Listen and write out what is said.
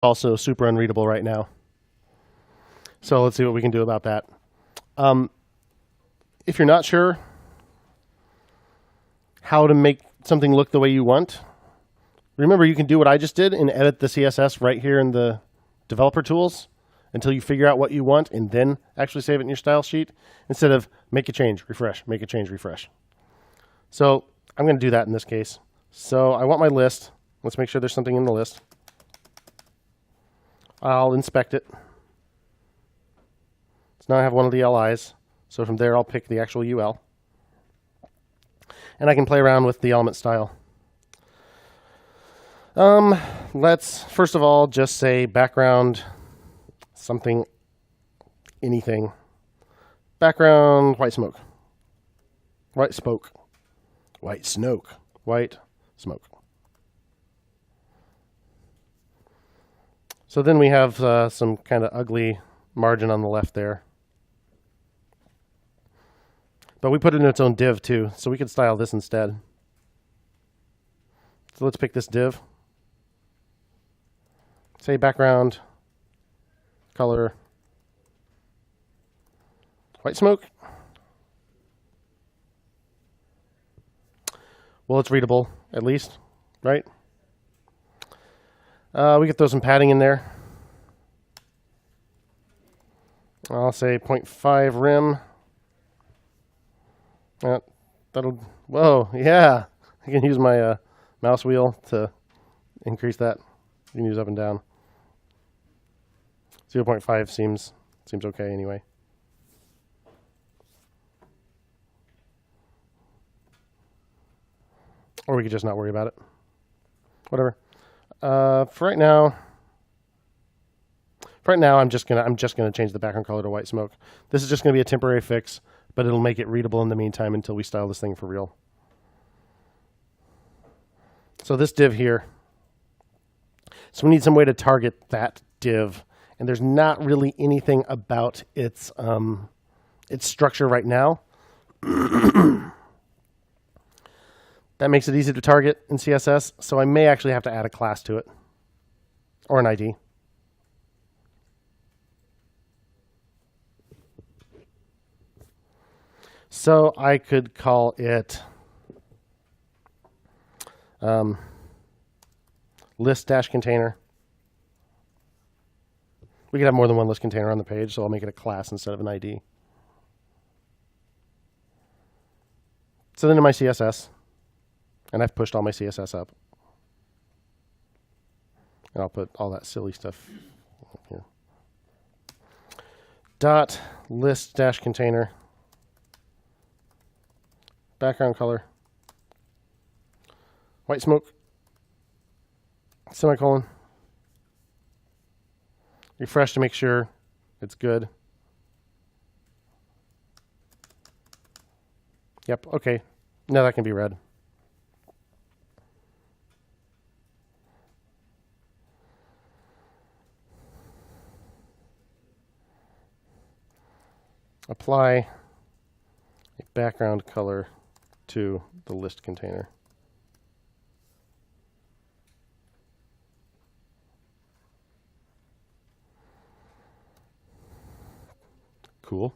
also super unreadable right now. So let's see what we can do about that. If you're not sure how to make something look the way you want, remember you can do what I just did and edit the CSS right here in the developer tools until you figure out what you want and then actually save it in your style sheet instead of make a change, refresh, make a change, refresh. So I'm going to do that in this case. So I want my list. Let's make sure there's something in the list. I'll inspect it. So now I have one of the LIs. So from there, I'll pick the actual UL. And I can play around with the element style. Let's first of all just say background something, anything. Background white smoke. White smoke. White smoke. White smoke. So then we have some kind of ugly margin on the left there. But we put it in its own div too, so we could style this instead. So let's pick this div. Say background, color, white smoke. Well, it's readable, at least, right? We could throw some padding in there. I'll say 0.5 rim. That'll, whoa, yeah. I can use my mouse wheel to increase that. You can use up and down. 0.5 seems okay anyway. Or we could just not worry about it. Whatever. For right now, I'm just gonna change the background color to white smoke. This is just gonna be a temporary fix, but it'll make it readable in the meantime until we style this thing for real. So this div here. So we need some way to target that div, and there's not really anything about its structure right now. That makes it easy to target in CSS, so I may actually have to add a class to it, or an ID. So I could call it list-container. We could have more than one list container on the page, so I'll make it a class instead of an ID. So then in my CSS, and I've pushed all my CSS up. And I'll put all that silly stuff here. Dot list dash container. Background color. White smoke. Semicolon. Refresh to make sure it's good. Yep, okay. Now that can be read. Apply a background color to the list container. Cool.